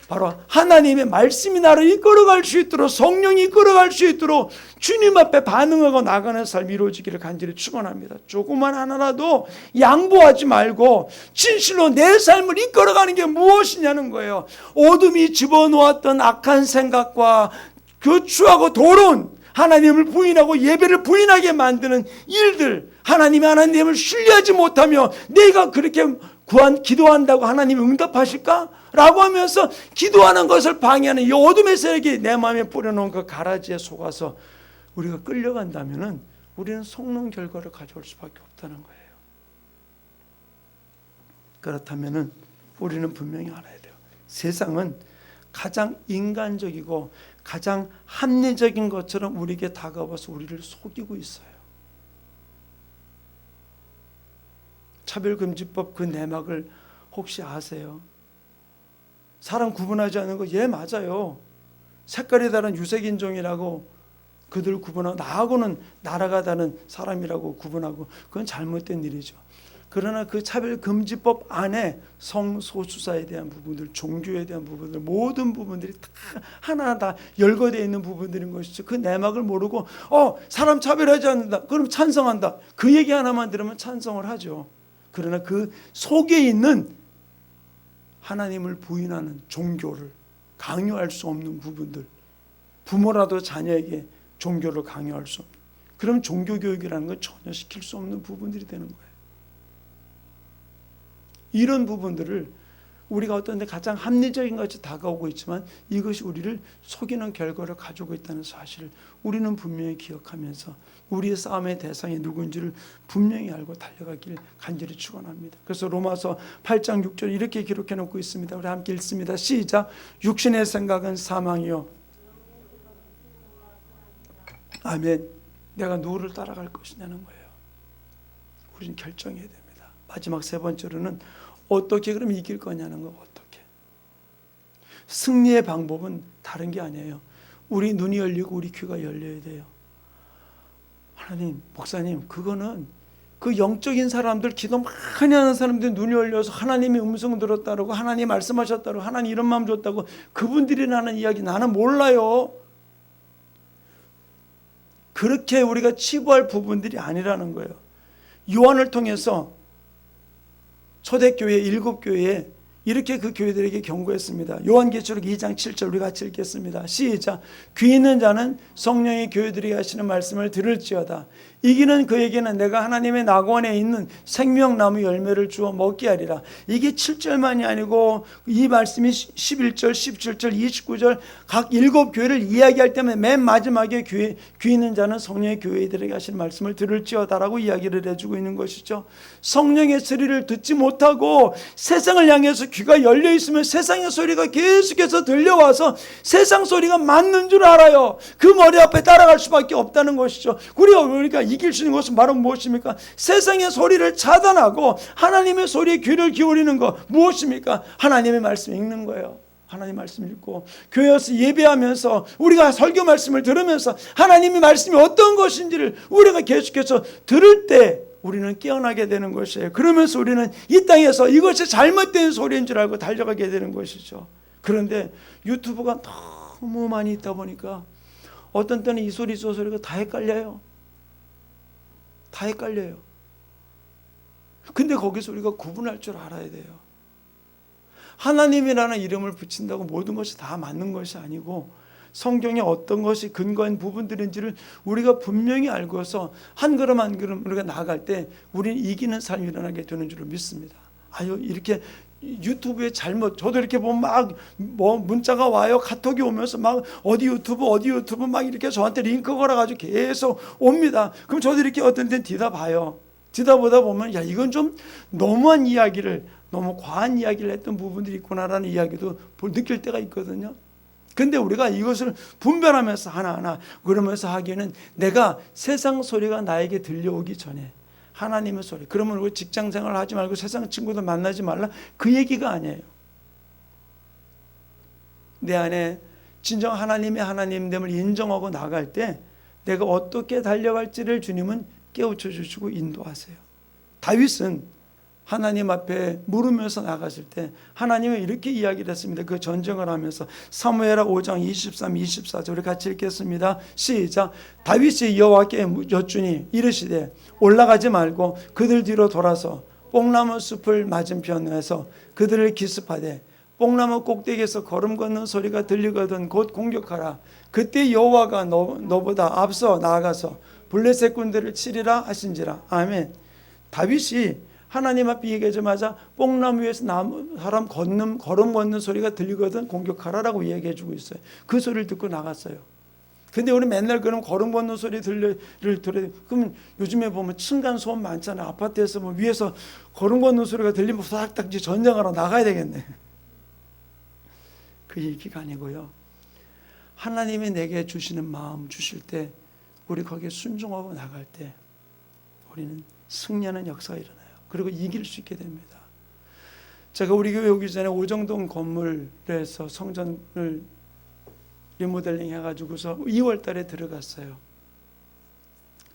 바로 하나님의 말씀이 나를 이끌어갈 수 있도록 성령이 이끌어갈 수 있도록 주님 앞에 반응하고 나가는 삶이 이루어지기를 간절히 축원합니다. 조그만 하나라도 양보하지 말고 진실로 내 삶을 이끌어가는 게 무엇이냐는 거예요. 어둠이 집어놓았던 악한 생각과 교추하고 더러운 하나님을 부인하고 예배를 부인하게 만드는 일들, 하나님을 신뢰하지 못하며 내가 그렇게 기도한다고 하나님이 응답하실까? 라고 하면서 기도하는 것을 방해하는 이 어둠의 세력이 내 마음에 뿌려놓은 그 가라지에 속아서 우리가 끌려간다면 우리는 속는 결과를 가져올 수밖에 없다는 거예요. 그렇다면 우리는 분명히 알아야 돼요. 세상은 가장 인간적이고 가장 합리적인 것처럼 우리에게 다가와서 우리를 속이고 있어요. 차별금지법 그 내막을 혹시 아세요? 사람 구분하지 않는 거, 예, 맞아요. 색깔이 다른 유색인종이라고 그들 구분하고 나하고는 나라가 다른 사람이라고 구분하고 그건 잘못된 일이죠. 그러나 그 차별금지법 안에 성소수자에 대한 부분들, 종교에 대한 부분들, 모든 부분들이 다 하나하나 다 열거되어 있는 부분들인 것이죠. 그 내막을 모르고 사람 차별하지 않는다, 그럼 찬성한다, 그 얘기 하나만 들으면 찬성을 하죠. 그러나 그 속에 있는 하나님을 부인하는 종교를 강요할 수 없는 부분들, 부모라도 자녀에게 종교를 강요할 수 없는, 그럼 종교교육이라는 건 전혀 시킬 수 없는 부분들이 되는 거예요. 이런 부분들을 우리가 어떤 데 가장 합리적인 것이 다가오고 있지만 이것이 우리를 속이는 결과를 가지고 있다는 사실을 우리는 분명히 기억하면서 우리의 싸움의 대상이 누군지를 분명히 알고 달려가길 간절히 축원합니다. 그래서 로마서 8장 6절 이렇게 기록해 놓고 있습니다. 우리 함께 읽습니다. 시작. 육신의 생각은 사망이요. 아멘. 내가 누구를 따라갈 것이냐는 거예요. 우리는 결정해야 됩니다. 마지막 세 번째로는 어떻게 그럼 이길 거냐는 거. 어떻게. 승리의 방법은 다른 게 아니에요. 우리 눈이 열리고 우리 귀가 열려야 돼요. 하나님, 목사님, 그거는 그 영적인 사람들, 기도 많이 하는 사람들 눈이 열려서 하나님의 음성 들었다고, 하나님 말씀하셨다고, 하나님 이런 마음 줬다고 그분들이 하는 이야기 나는 몰라요. 그렇게 우리가 치부할 부분들이 아니라는 거예요. 요한을 통해서 초대교회 7교회에 이렇게 그 교회들에게 경고했습니다. 요한계시록 2장 7절 우리 같이 읽겠습니다. 시작. 귀 있는 자는 성령이 교회들에게 하시는 말씀을 들을지어다. 이기는 그에게는 내가 하나님의 낙원에 있는 생명나무 열매를 주어 먹게 하리라. 이게 7절만이 아니고 이 말씀이 11절, 17절, 29절 각 7교회를 이야기할 때면 맨 마지막에 귀 있는 자는 성령의 교회들에게 하시는 말씀을 들을지어다라고 이야기를 해주고 있는 것이죠. 성령의 소리를 듣지 못하고 세상을 향해서 귀가 열려 있으면 세상의 소리가 계속해서 들려와서 세상 소리가 맞는 줄 알아요. 그 머리 앞에 따라갈 수밖에 없다는 것이죠. 우리가 이길 수 있는 것은 바로 무엇입니까? 세상의 소리를 차단하고 하나님의 소리에 귀를 기울이는 것. 무엇입니까? 하나님의 말씀 읽는 거예요. 하나님 말씀 읽고 교회에서 예배하면서 우리가 설교 말씀을 들으면서 하나님의 말씀이 어떤 것인지를 우리가 계속해서 들을 때 우리는 깨어나게 되는 것이에요. 그러면서 우리는 이 땅에서 이것이 잘못된 소리인 줄 알고 달려가게 되는 것이죠. 그런데 유튜브가 너무 많이 있다 보니까 어떤 때는 이 소리 저 소리가 다 헷갈려요. 다 헷갈려요. 근데 거기서 우리가 구분할 줄 알아야 돼요. 하나님이라는 이름을 붙인다고 모든 것이 다 맞는 것이 아니고 성경에 어떤 것이 근거한 부분들인지를 우리가 분명히 알고서 한 걸음 한 걸음 우리가 나아갈 때 우리는 이기는 삶이 일어나게 되는 줄 믿습니다. 아유, 이렇게 유튜브에 잘못, 저도 이렇게 보면 막 문자가 와요. 카톡이 오면서 막 어디 유튜브 막 이렇게 저한테 링크 걸어가지고 계속 옵니다. 그럼 저도 이렇게 어떤 때는 뒤다봐요. 뒤다보다 보면 야, 이건 좀 너무한 이야기를, 너무 과한 이야기를 했던 부분들이 있구나라는 이야기도 느낄 때가 있거든요. 근데 우리가 이것을 분별하면서 하나하나 그러면서 하기에는 내가 세상 소리가 나에게 들려오기 전에 하나님의 소리, 그러면 우리 직장 생활을 하지 말고 세상 친구들 만나지 말라, 그 얘기가 아니에요. 내 안에 진정 하나님의 하나님됨을 인정하고 나갈 때 내가 어떻게 달려갈지를 주님은 깨우쳐 주시고 인도하세요. 다윗은 하나님 앞에 물으면서 나갔을 때 하나님은 이렇게 이야기를 했습니다. 그 전쟁을 하면서 사무엘하 5장 23, 24절 우리 같이 읽겠습니다. 시작. 다윗이 여호와께 여쭈니 이르시되 올라가지 말고 그들 뒤로 돌아서 뽕나무 숲을 맞은편에서 그들을 기습하되 뽕나무 꼭대기에서 걸음 걷는 소리가 들리거든 곧 공격하라. 그때 여호와가 너보다 앞서 나아가서 블레셋 군대를 치리라 하신지라. 아멘. 다윗이 하나님 앞에 얘기하자마자 뽕나무 위에서 사람 걸음 걷는 소리가 들리거든 공격하라라고 얘기해 주고 있어요. 그 소리를 듣고 나갔어요. 근데 우리 맨날 그럼 걸음 걷는 소리 들려 그러면 요즘에 보면 층간 소음 많잖아요. 아파트에서 뭐 위에서 걸음 걷는 소리가 들리면 후닥닥 전쟁하러 나가야 되겠네. 그 얘기가 아니고요. 하나님이 내게 주시는 마음 주실 때 우리 거기에 순종하고 나갈 때 우리는 승리하는 역사가 일어나요. 그리고 이길 수 있게 됩니다. 제가 우리 교회 오기 전에 오정동 건물에서 성전을 리모델링 해가지고서 2월 달에 들어갔어요.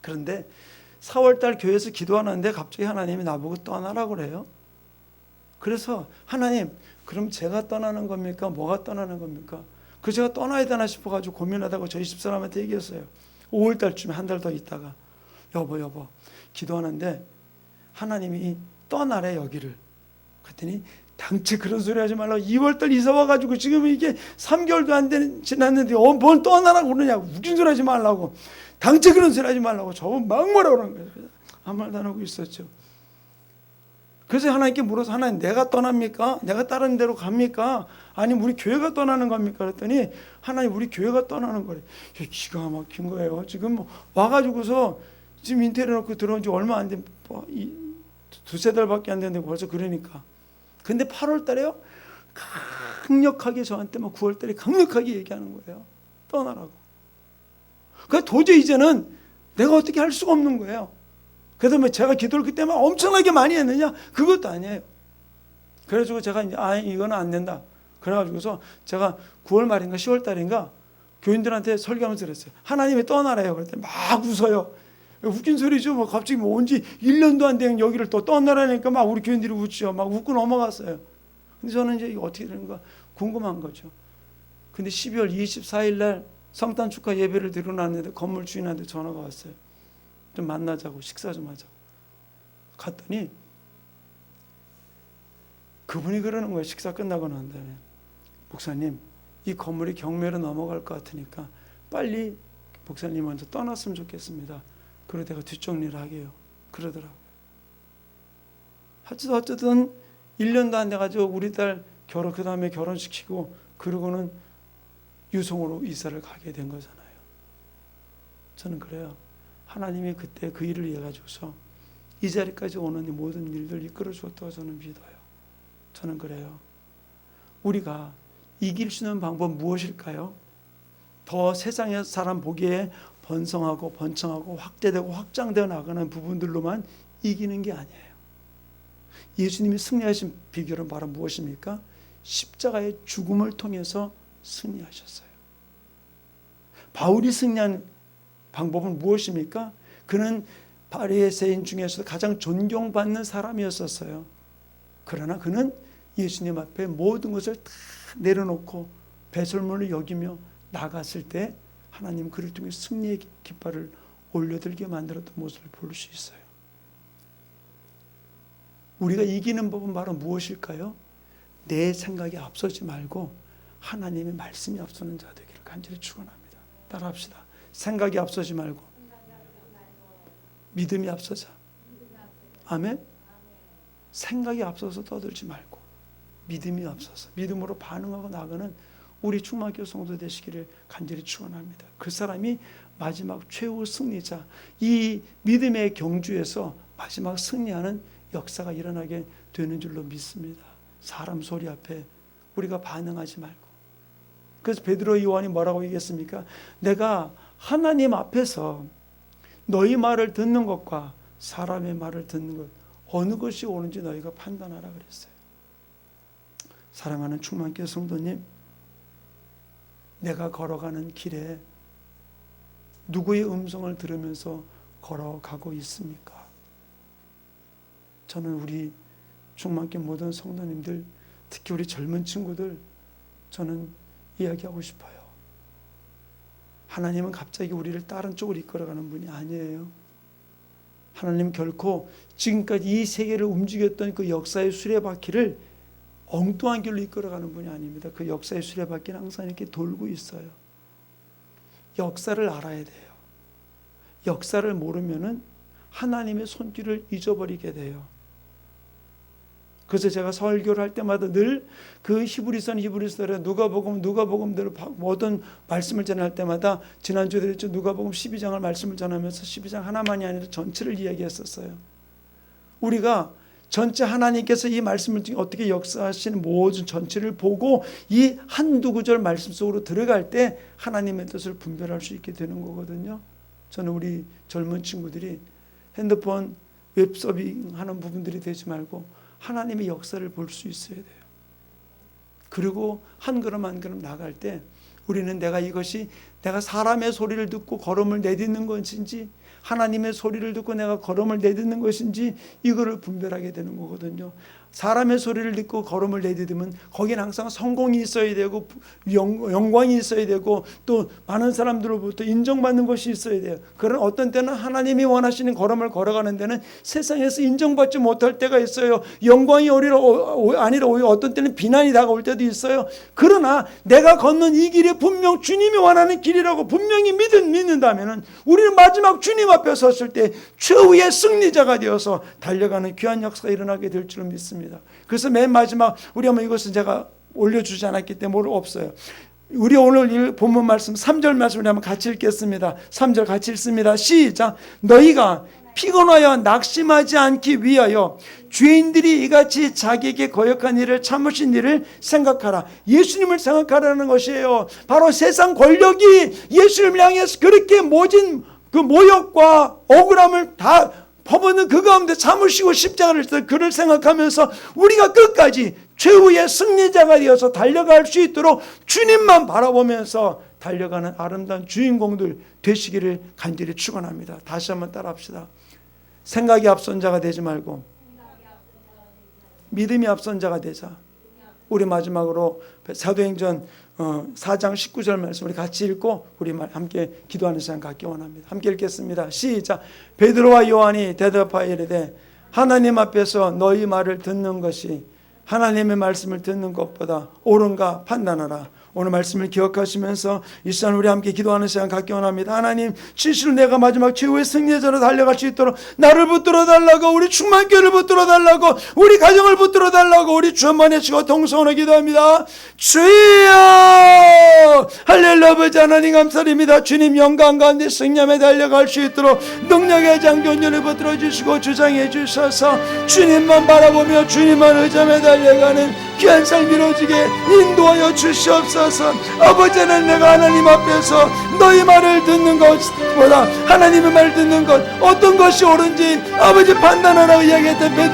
그런데 4월 달 교회에서 기도하는데 갑자기 하나님이 나보고 떠나라고 그래요. 그래서 하나님, 그럼 제가 떠나는 겁니까? 뭐가 떠나는 겁니까? 그 제가 떠나야 되나 싶어가지고 고민하다가 저희 집사람한테 얘기했어요. 5월 달쯤에 한 달 더 있다가 여보 기도하는데 하나님이 떠나래 여기를. 그랬더니 당최 그런 소리 하지 말라고 2월달 이사 와가지고 지금 이게 3개월도 안 지났는데 뭘 떠나라고 그러냐고 웃긴 소리 하지 말라고 당최 그런 소리 하지 말라고 저분 막 뭐라 그러는 거예요. 아무 말도 안 하고 있었죠. 그래서 하나님께 물어서 하나님 내가 떠납니까? 내가 다른 데로 갑니까? 아니면 우리 교회가 떠나는 겁니까? 그랬더니 하나님 우리 교회가 떠나는 거래. 기가 막힌 거예요. 지금 와가지고서 지금 인테리어 놓고 들어온 지 얼마 안 된, 두세 달밖에 안 됐는데 벌써 그러니까. 근데 8월 달에요? 강력하게 저한테 막 9월 달에 강력하게 얘기하는 거예요. 떠나라고. 그러니까 도저히 이제는 내가 어떻게 할 수가 없는 거예요. 그래서 뭐 제가 기도를 그때만 엄청나게 많이 했느냐? 그것도 아니에요. 그래가지고 제가 이제 이거는 안 된다. 그래가지고서 제가 9월 말인가 10월 달인가 교인들한테 설교하면서 그랬어요. 하나님이 떠나래요. 그랬더니 막 웃어요. 웃긴 소리죠. 뭐 갑자기 뭐 온지 1년도 안 된 여기를 또 떠나라니까 막 우리 교인들이 웃죠. 막 웃고 넘어갔어요. 근데 저는 이제 이거 어떻게 되는가 궁금한 거죠. 근데 12월 24일 날 성탄 축하 예배를 드려놨는데 건물 주인한테 전화가 왔어요. 좀 만나자고 식사 좀 하자고. 갔더니 그분이 그러는 거예요. 식사 끝나고 난 다음에, 목사님, 이 건물이 경매로 넘어갈 것 같으니까 빨리 목사님 먼저 떠났으면 좋겠습니다. 그러고 내가 뒷정리를 하게요. 그러더라고요. 어쨌든 1년도 안 돼가지고 우리 딸 그 다음에 결혼시키고 그러고는 유성으로 이사를 가게 된 거잖아요. 저는 그래요. 하나님이 그때 그 일을 해가지고서 이 자리까지 오는 모든 일들 이끌어 주었다고 저는 믿어요. 저는 그래요. 우리가 이길 수 있는 방법 무엇일까요? 더 세상의 사람 보기에 번성하고 번창하고 확대되고 확장되어 나가는 부분들로만 이기는 게 아니에요. 예수님이 승리하신 비결은 바로 무엇입니까? 십자가의 죽음을 통해서 승리하셨어요. 바울이 승리한 방법은 무엇입니까? 그는 바리새인 중에서도 가장 존경받는 사람이었었어요. 그러나 그는 예수님 앞에 모든 것을 다 내려놓고 배설물을 여기며 나갔을 때 하나님 그를 통해 승리의 깃발을 올려들게 만들었던 모습을 볼 수 있어요. 우리가 이기는 법은 바로 무엇일까요? 내 생각이 앞서지 말고 하나님의 말씀이 앞서는 자 되기를 간절히 축원합니다. 따라합시다. 생각이 앞서지 말고 믿음이 앞서자. 아멘. 생각이 앞서서 떠들지 말고 믿음이 앞서서 믿음으로 반응하고 나가는 우리 충만교회 성도 되시기를 간절히 축원합니다. 그 사람이 마지막 최후 승리자, 이 믿음의 경주에서 마지막 승리하는 역사가 일어나게 되는 줄로 믿습니다. 사람 소리 앞에 우리가 반응하지 말고. 그래서 베드로 요한이 뭐라고 얘기했습니까? 내가 하나님 앞에서 너희 말을 듣는 것과 사람의 말을 듣는 것 어느 것이 옳은지 너희가 판단하라 그랬어요. 사랑하는 충만교회 성도님, 내가 걸어가는 길에 누구의 음성을 들으면서 걸어가고 있습니까? 저는 우리 충만교회 모든 성도님들, 특히 우리 젊은 친구들, 저는 이야기하고 싶어요. 하나님은 갑자기 우리를 다른 쪽으로 이끌어가는 분이 아니에요. 하나님은 결코 지금까지 이 세계를 움직였던 그 역사의 수레바퀴를 엉뚱한 길로 이끌어가는 분이 아닙니다. 그 역사의 수레바퀴는 항상 이렇게 돌고 있어요. 역사를 알아야 돼요. 역사를 모르면은 하나님의 손길을 잊어버리게 돼요. 그래서 제가 설교를 할 때마다 늘 그 히브리서를 누가복음대로 모든 말씀을 전할 때마다 지난주에 그랬죠. 누가복음 12장을 말씀을 전하면서 12장 하나만이 아니라 전체를 이야기했었어요. 우리가 전체 하나님께서 이 말씀을 어떻게 역사하시는 모든 전체를 보고 이 한두 구절 말씀 속으로 들어갈 때 하나님의 뜻을 분별할 수 있게 되는 거거든요. 저는 우리 젊은 친구들이 핸드폰 웹서빙 하는 부분들이 되지 말고 하나님의 역사를 볼 수 있어야 돼요. 그리고 한 걸음 한 걸음 나갈 때 우리는 내가 사람의 소리를 듣고 걸음을 내딛는 것인지 하나님의 소리를 듣고 내가 걸음을 내딛는 것인지 이거를 분별하게 되는 거거든요. 사람의 소리를 듣고 걸음을 내딛으면 거기는 항상 성공이 있어야 되고 영광이 있어야 되고 또 많은 사람들로부터 인정받는 것이 있어야 돼요. 그런 어떤 때는 하나님이 원하시는 걸음을 걸어가는 데는 세상에서 인정받지 못할 때가 있어요. 영광이 아니라 오히려 어떤 때는 비난이 다가올 때도 있어요. 그러나 내가 걷는 이 길이 분명 주님이 원하는 길이라고 분명히 믿는다면 우리는 마지막 주님 앞에 섰을 때 최후의 승리자가 되어서 달려가는 귀한 역사가 일어나게 될 줄 믿습니다. 그래서 맨 마지막 우리 한번 이것은 제가 올려주지 않았기 때문에 없어요. 우리 오늘 본문 말씀 3절 말씀을 한번 같이 읽겠습니다. 3절 같이 읽습니다. 시작. 너희가 피곤하여 낙심하지 않기 위하여 죄인들이 이같이 자기에게 거역한 일을 참으신 일을 생각하라. 예수님을 생각하라는 것이에요. 바로 세상 권력이 예수님을 향해서 그렇게 모진 그 모욕과 억울함을 다 퍼붓는 그 가운데 참으시고 십자가를 져서 그를 생각하면서 우리가 끝까지 최후의 승리자가 되어서 달려갈 수 있도록 주님만 바라보면서 달려가는 아름다운 주인공들 되시기를 간절히 축원합니다. 다시 한번 따라합시다. 생각이 앞선 자가 되지 말고 믿음이 앞선 자가 되자. 우리 마지막으로 사도행전 4장 19절 말씀 우리 같이 읽고 우리 함께 기도하는 시간 갖기 원합니다. 함께 읽겠습니다. 시작. 베드로와 요한이 대답하여 이르되 하나님 앞에서 너희 말을 듣는 것이 하나님의 말씀을 듣는 것보다 옳은가 판단하라. 오늘 말씀을 기억하시면서 이 시간 우리 함께 기도하는 시간 갖기 원합니다. 하나님, 진실로 내가 마지막 최후의 승리자로 달려갈 수 있도록 나를 붙들어 달라고, 우리 충만교회를 붙들어 달라고, 우리 가정을 붙들어 달라고 우리 주 한번 외치고 동성으로 기도합니다. 주여! 할렐루야. 아버지 하나님 감사드립니다. 주님 영광 가운데 승리함에 달려갈 수 있도록 능력의 장전율을 붙들어 주시고 주장해 주셔서 주님만 바라보며 주님만 의지하며 달려가는 귀한 삶 이루어지게 인도하여 주시옵소서. 아버지는 내가 하나님 앞에서 너희 말을 듣는 것보다 하나님의 말을 듣는 것 어떤 것이 옳은지 아버지 판단하라고 이야기했던